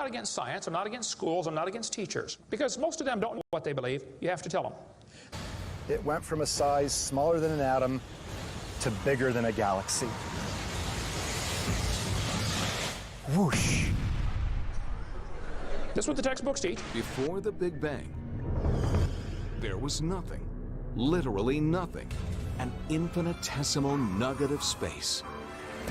not against science, I'm not against schools, I'm not against teachers, because most of them don't know what they believe. You have to tell them. It went from a size smaller than an atom to bigger than a galaxy. Whoosh. This is what the textbooks teach. Before the Big Bang, there was nothing, literally nothing, an infinitesimal nugget of space.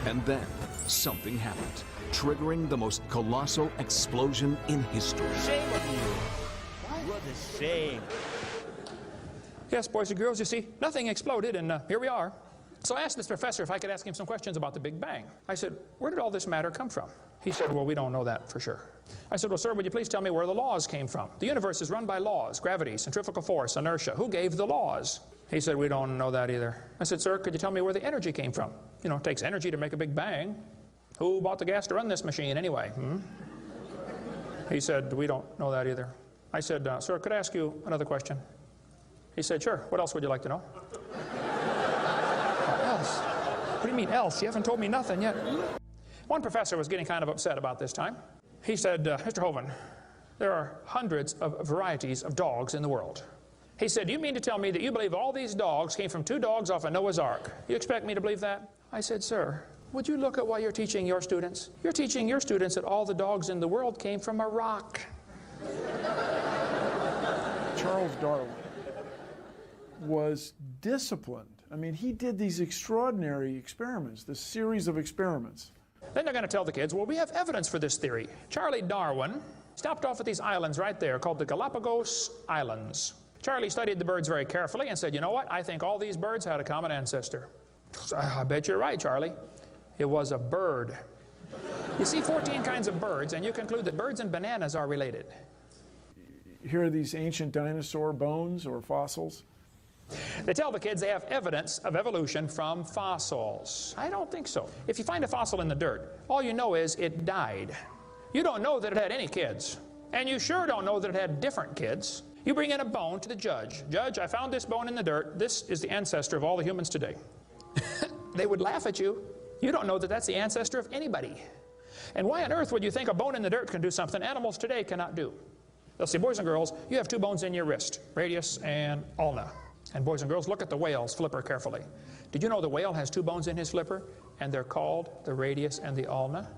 And then something happened, triggering the most colossal explosion in history. Shame on you. What a shame. Yes, boys and girls, you see, nothing exploded, and here we are. So I asked this professor if I could ask him some questions about the Big Bang. I said, where did all this matter come from? He said, well, we don't know that for sure. I said, well, sir, would you please tell me where the laws came from? The universe is run by laws, gravity, centrifugal force, inertia. Who gave the laws? He said, we don't know that either. I said, sir, could you tell me where the energy came from? You know, it takes energy to make a Big Bang. Who bought the gas to run this machine anyway? He said, we don't know that either. I said, sir, could I ask you another question? He said, sure. What else would you like to know? What else? What do you mean else? You haven't told me nothing yet. One professor was getting kind of upset about this time. He said, Mr. Hovind, there are hundreds of varieties of dogs in the world. He said, do you mean to tell me that you believe all these dogs came from 2 dogs off of Noah's Ark? You expect me to believe that? I said, sir, would you look at what you're teaching your students? You're teaching your students that all the dogs in the world came from a rock. Charles Darwin was disciplined. I mean, he did these extraordinary experiments, this series of experiments. Then they're going to tell the kids, well, we have evidence for this theory. Charlie Darwin stopped off at these islands right there called the Galapagos Islands. Charlie studied the birds very carefully and said, you know what, I think all these birds had a common ancestor. I bet you're right, Charlie. It was a bird. You see 14 kinds of birds, and you conclude that birds and bananas are related. Here are these ancient dinosaur bones or fossils. They tell the kids they have evidence of evolution from fossils. I don't think so. If you find a fossil in the dirt, all you know is it died. You don't know that it had any kids. And you sure don't know that it had different kids. You bring in a bone to the judge. Judge, I found this bone in the dirt. This is the ancestor of all the humans today. They would laugh at you. You don't know that that's the ancestor of anybody. And why on earth would you think a bone in the dirt can do something animals today cannot do? They'll say, boys and girls, you have 2 bones in your wrist, radius and ulna. And boys and girls, look at the whale's flipper carefully. Did you know the whale has 2 bones in his flipper? And they're called the radius and the ulna?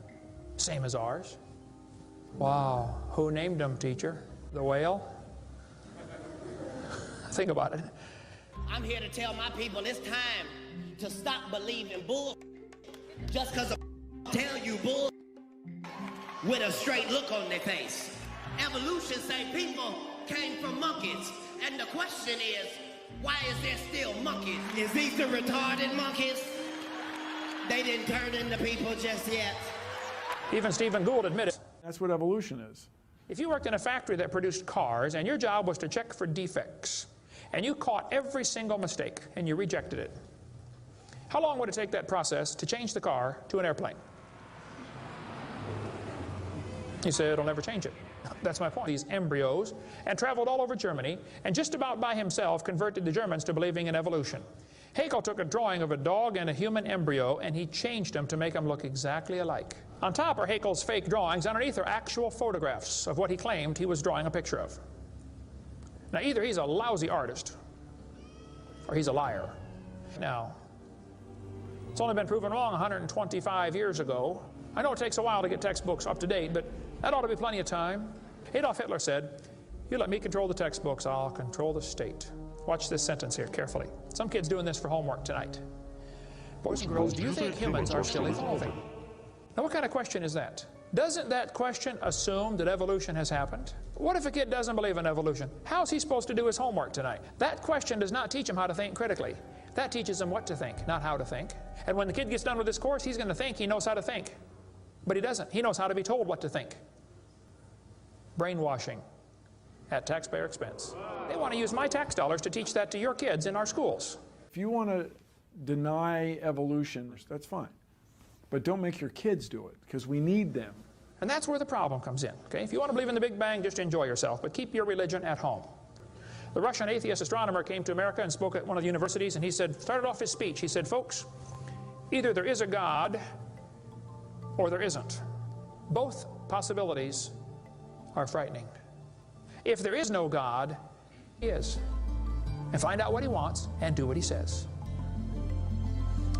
Same as ours. Wow. Who named them, teacher? The whale? Think about it. I'm here to tell my people it's time to stop believing bull just because of tell you bull with a straight look on their face. Evolution say people came from monkeys. And the question is, why is there still monkeys? Is these the retarded monkeys? They didn't turn into people just yet. Even Stephen Gould admitted. That's what evolution is. If you worked in a factory that produced cars and your job was to check for defects, and you caught every single mistake and you rejected it, how long would it take that process to change the car to an airplane? You say it'll never change it. That's my point. These embryos, and traveled all over Germany, and just about by himself converted the Germans to believing in evolution. Haeckel took a drawing of a dog and a human embryo, and he changed them to make them look exactly alike. On top are Haeckel's fake drawings. Underneath are actual photographs of what he claimed he was drawing a picture of. Now, either he's a lousy artist, or he's a liar. Now, it's only been proven wrong 125 years ago. I know it takes a while to get textbooks up to date, but that ought to be plenty of time. Adolf Hitler said, you let me control the textbooks, I'll control the state. Watch this sentence here carefully. Some kid's doing this for homework tonight. Boys and girls, do you think humans are still evolving? Now, what kind of question is that? Doesn't that question assume that evolution has happened? What if a kid doesn't believe in evolution? How's he supposed to do his homework tonight? That question does not teach him how to think critically. That teaches him what to think, not how to think. And when the kid gets done with this course, he's going to think he knows how to think. But he doesn't. He knows how to be told what to think. Brainwashing at taxpayer expense. They want to use my tax dollars to teach that to your kids in our schools. If you want to deny evolution, that's fine. But don't make your kids do it, because we need them. And that's where the problem comes in. Okay? If you want to believe in the Big Bang, just enjoy yourself, but keep your religion at home. The Russian atheist astronomer came to America and spoke at one of the universities, and he said, started off his speech, he said, folks, either there is a God or there isn't. Both possibilities are frightening. If there is no God, He is. And find out what He wants and do what He says.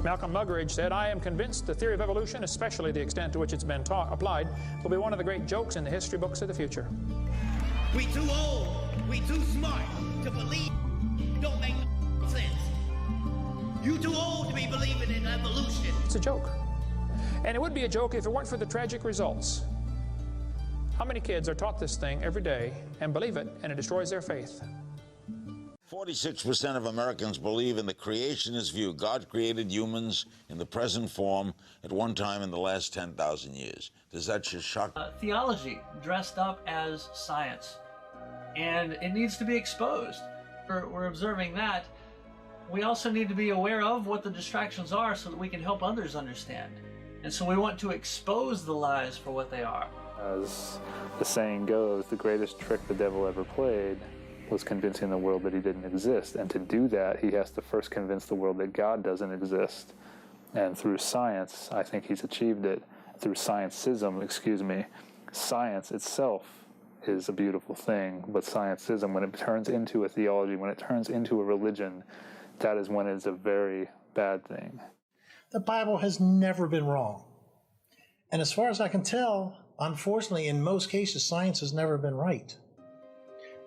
Malcolm Muggeridge said, "I am convinced the theory of evolution, especially the extent to which it's been applied, will be one of the great jokes in the history books of the future." We too old, we too smart to believe. Don't make no sense. You too old to be believing in evolution. It's a joke. And it would be a joke if it weren't for the tragic results. How many kids are taught this thing every day and believe it, and it destroys their faith? 46% of Americans believe in the creationist view. God created humans in the present form at one time in the last 10,000 years. Does that just shock? Theology dressed up as science, and it needs to be exposed. We're observing that. We also need to be aware of what the distractions are so that we can help others understand. And so we want to expose the lies for what they are. As the saying goes, the greatest trick the devil ever played was convincing the world that he didn't exist. And to do that, he has to first convince the world that God doesn't exist. And through science, I think he's achieved it. Through scientism, science itself is a beautiful thing, but scientism, when it turns into a theology, when it turns into a religion, that is when it's a very bad thing. The Bible has never been wrong. And as far as I can tell, unfortunately, in most cases, science has never been right.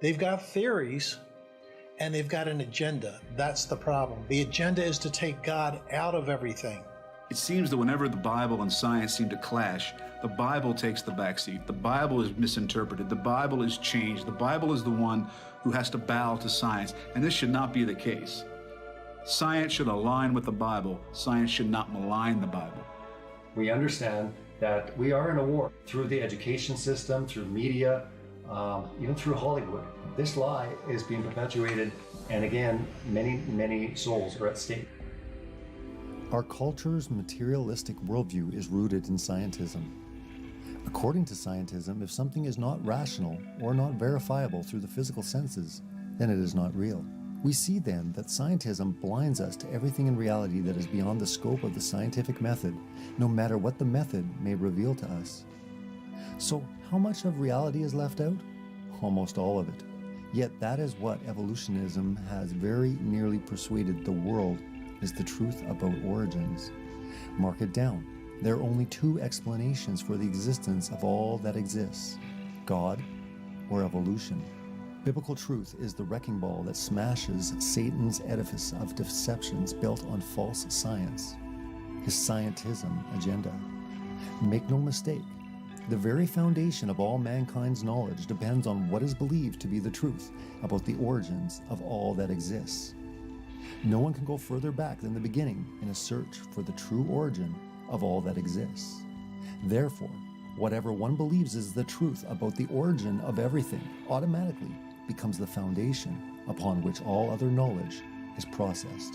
They've got theories, and they've got an agenda. That's the problem. The agenda is to take God out of everything. It seems that whenever the Bible and science seem to clash, the Bible takes the backseat. The Bible is misinterpreted. The Bible is changed. The Bible is the one who has to bow to science. And this should not be the case. Science should align with the Bible. Science should not malign the Bible. We understand that we are in a war through the education system, through media, even through Hollywood. This lie is being perpetuated, and again, many souls are at stake. Our culture's materialistic worldview is rooted in scientism. According to scientism, if something is not rational or not verifiable through the physical senses, then it is not real. We see then that scientism blinds us to everything in reality that is beyond the scope of the scientific method, no matter what the method may reveal to us. So how much of reality is left out? Almost all of it. Yet that is what evolutionism has very nearly persuaded the world is the truth about origins. Mark it down. There are only two explanations for the existence of all that exists: God or evolution. Biblical truth is the wrecking ball that smashes Satan's edifice of deceptions built on false science, his scientism agenda. Make no mistake, the very foundation of all mankind's knowledge depends on what is believed to be the truth about the origins of all that exists. No one can go further back than the beginning in a search for the true origin of all that exists. Therefore, whatever one believes is the truth about the origin of everything automatically becomes the foundation upon which all other knowledge is processed.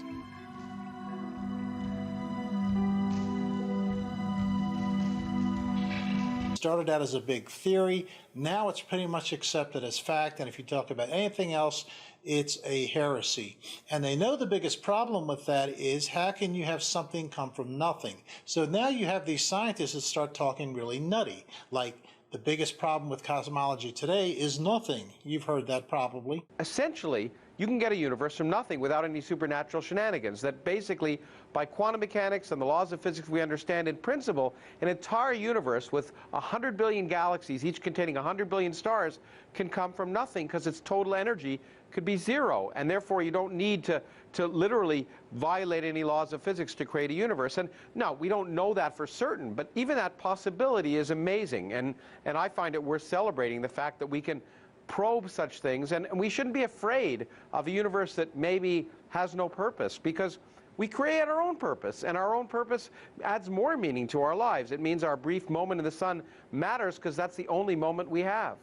Started out as a big theory. Now it's pretty much accepted as fact, and if you talk about anything else, it's a heresy. And they know the biggest problem with that is, how can you have something come from nothing? So now you have these scientists that start talking really nutty, like the biggest problem with cosmology today is nothing. You've heard that probably. Essentially, you can get a universe from nothing without any supernatural shenanigans. That basically, by quantum mechanics and the laws of physics we understand in principle, an entire universe with 100 billion galaxies, each containing 100 billion stars, can come from nothing because its total energy could be zero. And therefore, you don't need to literally violate any laws of physics to create a universe. And no, we don't know that for certain, but even that possibility is amazing. And I find it worth celebrating, the fact that we can probe such things, and we shouldn't be afraid of a universe that maybe has no purpose, because we create our own purpose, and our own purpose adds more meaning to our lives. It means our brief moment in the sun matters because that's the only moment we have.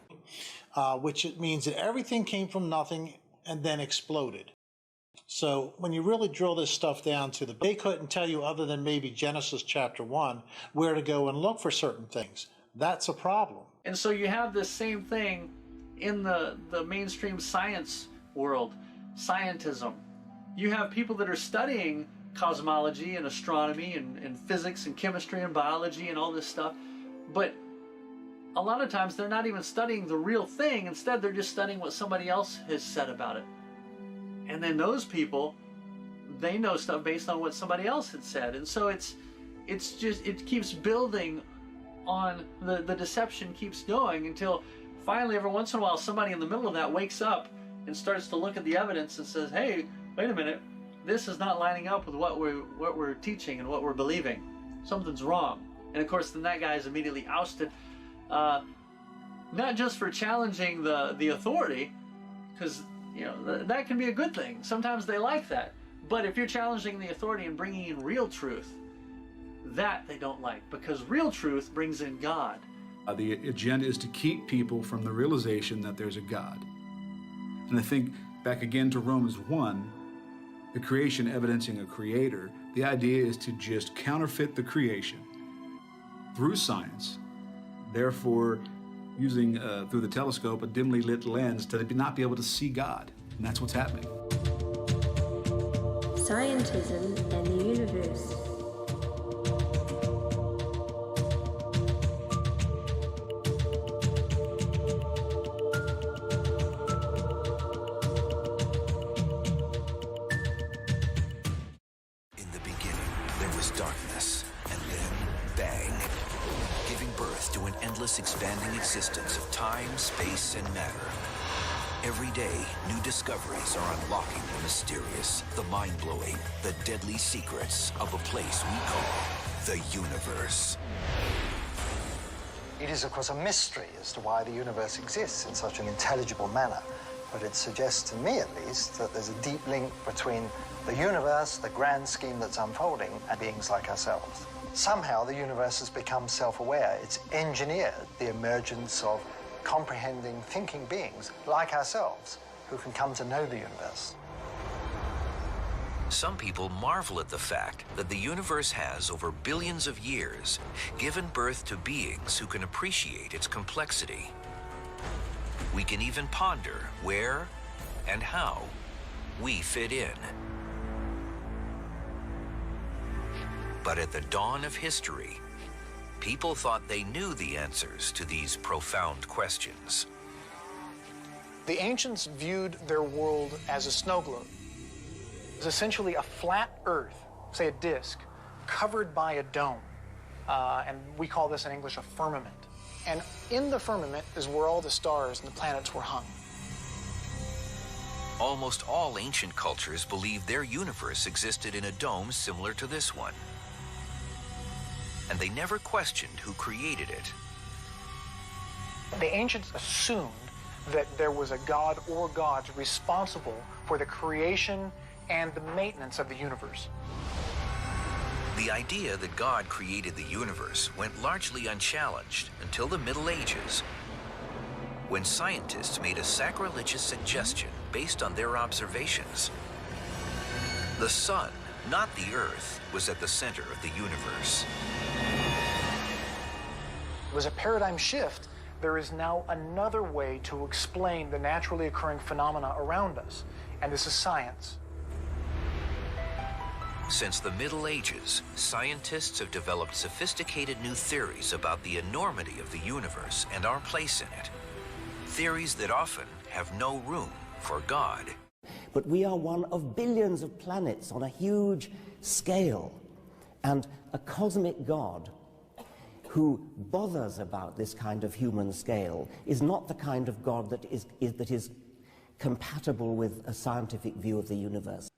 Which it means that everything came from nothing and then exploded. So when you really drill this stuff down to they couldn't tell you, other than maybe Genesis chapter 1, where to go and look for certain things. That's a problem. And so you have this same thing in the mainstream science world, scientism. You have people that are studying cosmology and astronomy and physics and chemistry and biology and all this stuff, but a lot of times they're not even studying the real thing. Instead, they're just studying what somebody else has said about it. And then those people, they know stuff based on what somebody else had said. And so it keeps building on, the deception keeps going until finally every once in a while somebody in the middle of that wakes up and starts to look at the evidence and says, hey, wait a minute, this is not lining up with what we're teaching and what we're believing. Something's wrong. And of course then that guy is immediately ousted, not just for challenging the authority, because that can be a good thing. Sometimes they like that. But if you're challenging the authority and bringing in real truth, that they don't like, because real truth brings in God. The agenda is to keep people from the realization that there's a God. And I think back again to Romans 1, the creation evidencing a creator, the idea is to just counterfeit the creation through science, therefore using through the telescope a dimly lit lens to not be able to see God. And that's what's happening. Scientism and the universe. In the beginning, there was darkness, and then bang, giving birth to an endless expanding existence of time, space, and matter. Every day, new discoveries are unlocking the mysterious, the mind-blowing, the deadly secrets of a place we call the universe. It is, of course, a mystery as to why the universe exists in such an intelligible manner. But it suggests to me, at least, that there's a deep link between the universe, the grand scheme that's unfolding, and beings like ourselves. Somehow, the universe has become self-aware. It's engineered the emergence of comprehending, thinking beings like ourselves who can come to know the universe. Some people marvel at the fact that the universe has, over billions of years, given birth to beings who can appreciate its complexity. We can even ponder where and how we fit in. But at the dawn of history, people thought they knew the answers to these profound questions. The ancients viewed their world as a snow globe. It's essentially a flat Earth, say a disk, covered by a dome. And we call this in English a firmament. And in the firmament is where all the stars and the planets were hung. Almost all ancient cultures believed their universe existed in a dome similar to this one. And they never questioned who created it. The ancients assumed that there was a god or gods responsible for the creation and the maintenance of the universe. The idea that God created the universe went largely unchallenged until the Middle Ages, when scientists made a sacrilegious suggestion based on their observations. The sun, not the Earth, was at the center of the universe. It was a paradigm shift. There is now another way to explain the naturally occurring phenomena around us, and this is science. Since the Middle Ages, scientists have developed sophisticated new theories about the enormity of the universe and our place in it. Theories that often have no room for God. But we are one of billions of planets on a huge scale, and a cosmic God who bothers about this kind of human scale is not the kind of God that is compatible with a scientific view of the universe.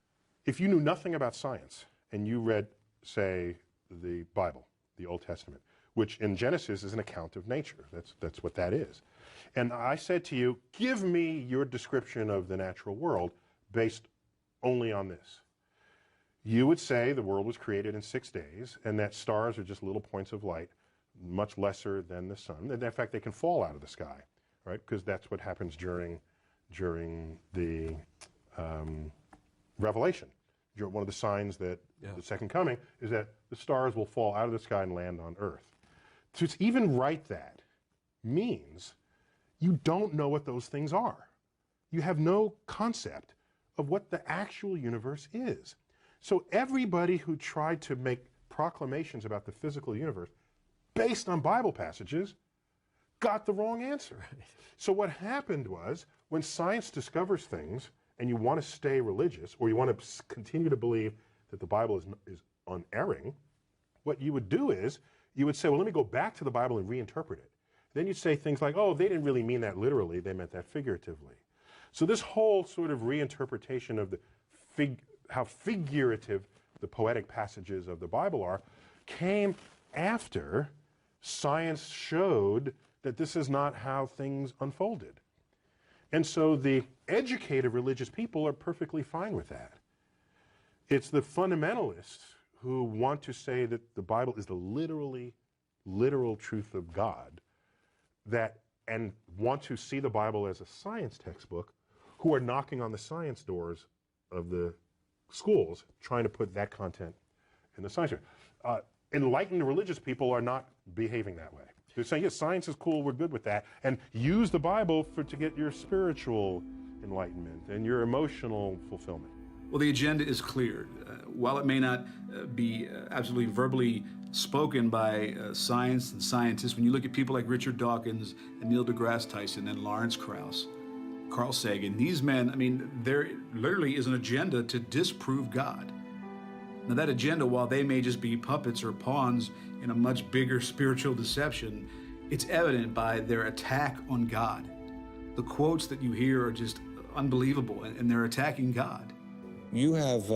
If you knew nothing about science and you read, say, the Bible, the Old Testament, which in Genesis is an account of nature, that's what that is. And I said to you, give me your description of the natural world based only on this. You would say the world was created in 6 days and that stars are just little points of light, much lesser than the sun. And in fact, they can fall out of the sky, right? Because that's what happens during the Revelation. One of the signs that the second coming is that the stars will fall out of the sky and land on Earth. To even write that means you don't know what those things are. You have no concept of what the actual universe is. So everybody who tried to make proclamations about the physical universe based on Bible passages got the wrong answer. So what happened was, when science discovers things and you want to stay religious, or you want to continue to believe that the Bible is unerring, what you would do is, you would say, well, let me go back to the Bible and reinterpret it. Then you'd say things like, oh, they didn't really mean that literally, they meant that figuratively. So this whole sort of reinterpretation of how figurative the poetic passages of the Bible are came after science showed that this is not how things unfolded. And so the educated religious people are perfectly fine with that. It's the fundamentalists who want to say that the Bible is the literal truth of God, and want to see the Bible as a science textbook, who are knocking on the science doors of the schools, trying to put that content in the science. Enlightened religious people are not behaving that way. They're saying, yes, science is cool, we're good with that, and use the Bible to get your spiritual enlightenment and your emotional fulfillment. Well, the agenda is clear. While it may not be absolutely verbally spoken by science and scientists, when you look at people like Richard Dawkins and Neil deGrasse Tyson and Lawrence Krauss, Carl Sagan, these men, I mean, there literally is an agenda to disprove God. Now that agenda, while they may just be puppets or pawns in a much bigger spiritual deception, it's evident by their attack on God. The quotes that you hear are just unbelievable, and they're attacking God. You have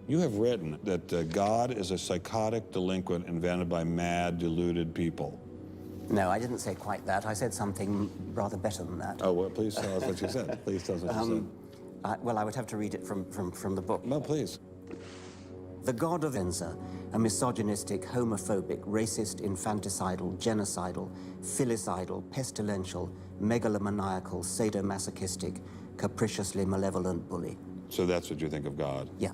written that God is a psychotic delinquent invented by mad, deluded people. No, I didn't say quite that. I said something rather better than that. Oh, well, please tell us what you said. Please tell us what you said. Well, I would have to read it from the book. No, please. The God of Enza, a misogynistic, homophobic, racist, infanticidal, genocidal, filicidal, pestilential, megalomaniacal, sadomasochistic, capriciously malevolent bully. So that's what you think of God? Yeah.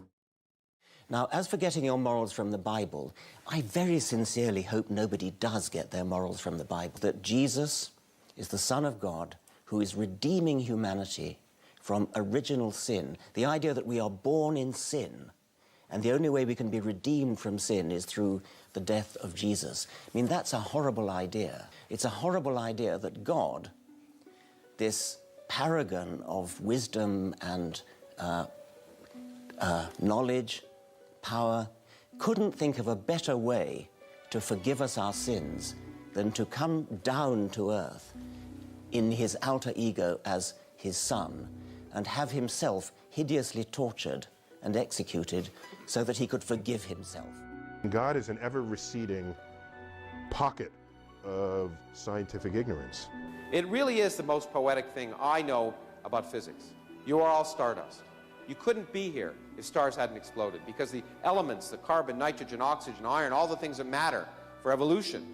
Now, as for getting your morals from the Bible, I very sincerely hope nobody does get their morals from the Bible. That Jesus is the Son of God who is redeeming humanity from original sin. The idea that we are born in sin, and the only way we can be redeemed from sin is through the death of Jesus. I mean, that's a horrible idea. It's a horrible idea that God, this paragon of wisdom and knowledge, power, couldn't think of a better way to forgive us our sins than to come down to earth in his alter ego as his son and have himself hideously tortured and executed so that he could forgive himself. God is an ever-receding pocket of scientific ignorance. It really is the most poetic thing I know about physics. You are all stardust. You couldn't be here if stars hadn't exploded, because the elements, the carbon, nitrogen, oxygen, iron, all the things that matter for evolution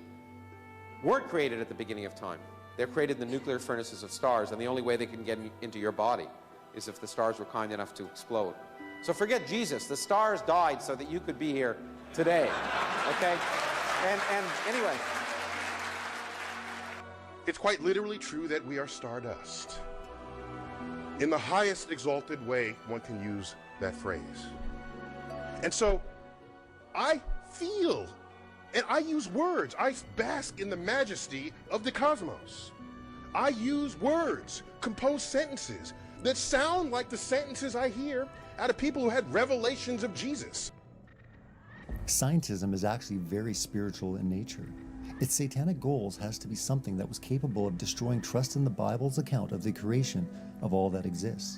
weren't created at the beginning of time. They're created in the nuclear furnaces of stars, and the only way they can get into your body is if the stars were kind enough to explode. So forget Jesus. The stars died so that you could be here today, okay? And anyway. It's quite literally true that we are stardust. In the highest exalted way one can use that phrase. And so I feel, and I use words, I bask in the majesty of the cosmos. I use words, compose sentences that sound like the sentences I hear out of people who had revelations of Jesus. Scientism is actually very spiritual in nature. Its satanic goals has to be something that was capable of destroying trust in the Bible's account of the creation of all that exists.